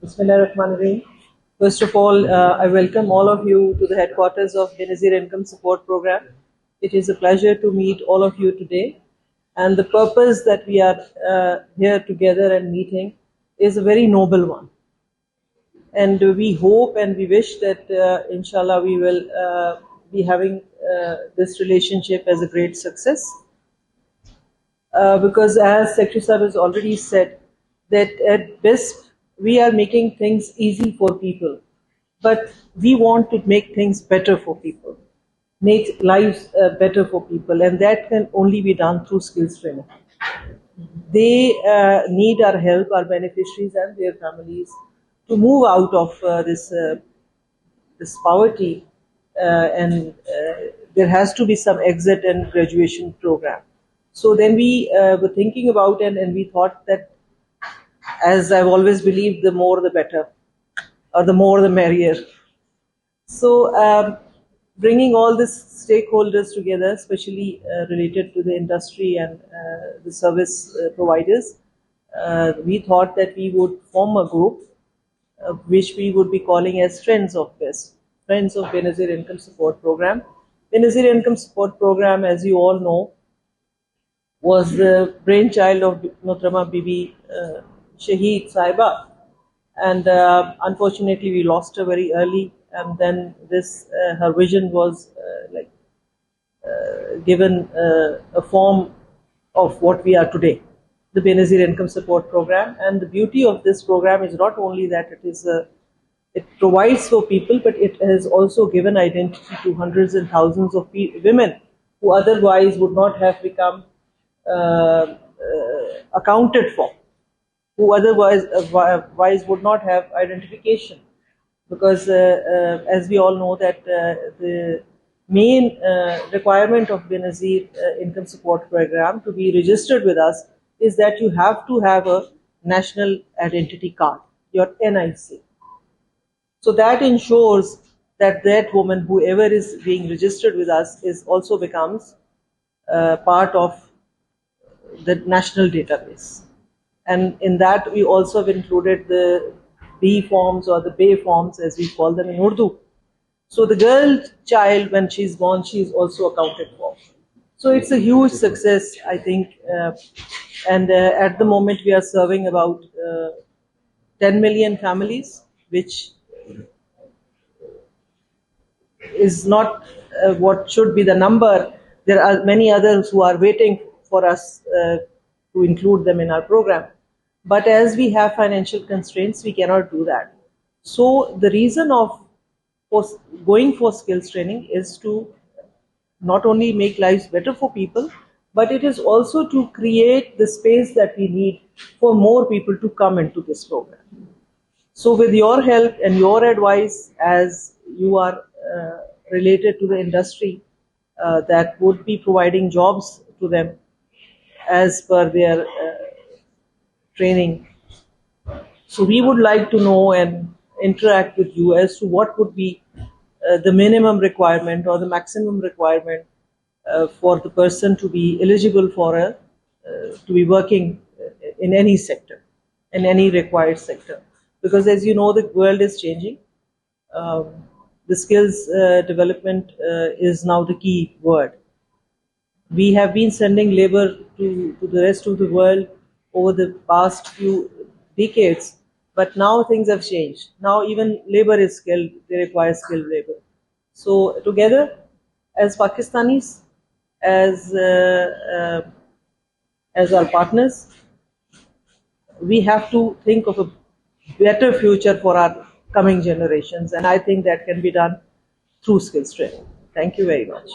Bismillahirrahmanirrahim. First of all, I welcome all of you to the headquarters of Benazir Income Support Program. It is a pleasure to meet all of you today. And the purpose that we are here together and meeting is a very noble one. And we hope and we wish that, inshallah, we will be having this relationship as a great success. Because as Secretary Sahib has already said, that at BISP, we are making things easy for people, but we want to make things better for people, make lives better for people, and that can only be done through skills training. They need our help, our beneficiaries and their families, to move out of this poverty, and there has to be some exit and graduation program. So then we were thinking about it, and we thought that, as I've always believed, the more the better, or the more the merrier. So bringing all these stakeholders together, especially related to the industry and the service providers, we thought that we would form a group which we would be calling as Friends of BISP, Friends of Benazir Income Support Programme. Benazir Income Support Programme, as you all know, was the brainchild of Mohtarma Bibi Shaheed Sahiba, and unfortunately we lost her very early, and then this her vision was given a form of what we are today, the Benazir Income Support Program. And the beauty of this program is not only that it provides for people, but it has also given identity to hundreds and thousands of women who otherwise would not have become accounted for, who otherwise would not have identification, because as we all know that the main requirement of Benazir Income Support Program to be registered with us is that you have to have a national identity card, your NIC. So that ensures that that woman, whoever is being registered with us, is also becomes part of the national database. And in that we also have included the B forms, or the Bay forms as we call them in Urdu. So the girl child, when she's born, she is also accounted for. So it's a huge success, I think, and at the moment we are serving about 10 million families, which is not what should be the number. There are many others who are waiting for us to include them in our program. But as we have financial constraints, we cannot do that. So the reason of going for skills training is to not only make lives better for people, but it is also to create the space that we need for more people to come into this program. So with your help and your advice, as you are related to the industry that would be providing jobs to them as per their training. So we would like to know and interact with you as to what would be the minimum requirement or the maximum requirement for the person to be eligible for to be working in any sector, in any required sector. Because as you know, the world is changing. The skills development is now the key word. We have been sending labor to the rest of the world over the past few decades, but now things have changed. Now even labor is skilled, they require skilled labor. So together, as Pakistanis, as our partners, we have to think of a better future for our coming generations, and I think that can be done through skills training. Thank you very much.